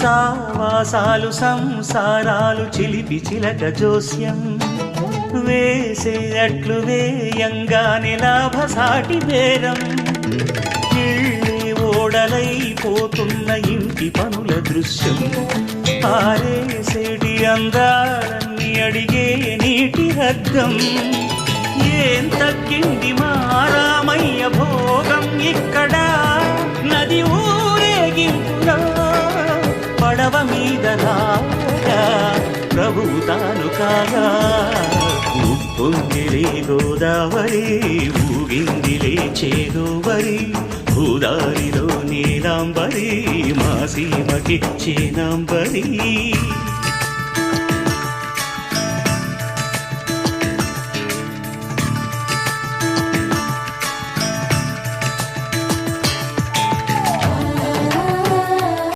సావాసాలు సంసారాలు చిలిపి చిలక జోస్యం వేసేటట్లు వేయంగానే లాభసాటి బేరం ఓడలైపోతున్న ఇంటి పనుల దృశ్యం ఆరేసేటి అందాలన్నీ అడిగే నీటి హద్దం ఏం తగ్గింది మా రామయ్య భోగం ఇక్కడ నది ఊరేగింపులో పడవ మీద రాగా ప్రభువు తాను కాగా ఉప్పొంగిలే గోదావరి ఊగిందిలే చేదోవరి భూదారిలో నీలాంబరి మా సీమకి చేనాంబరి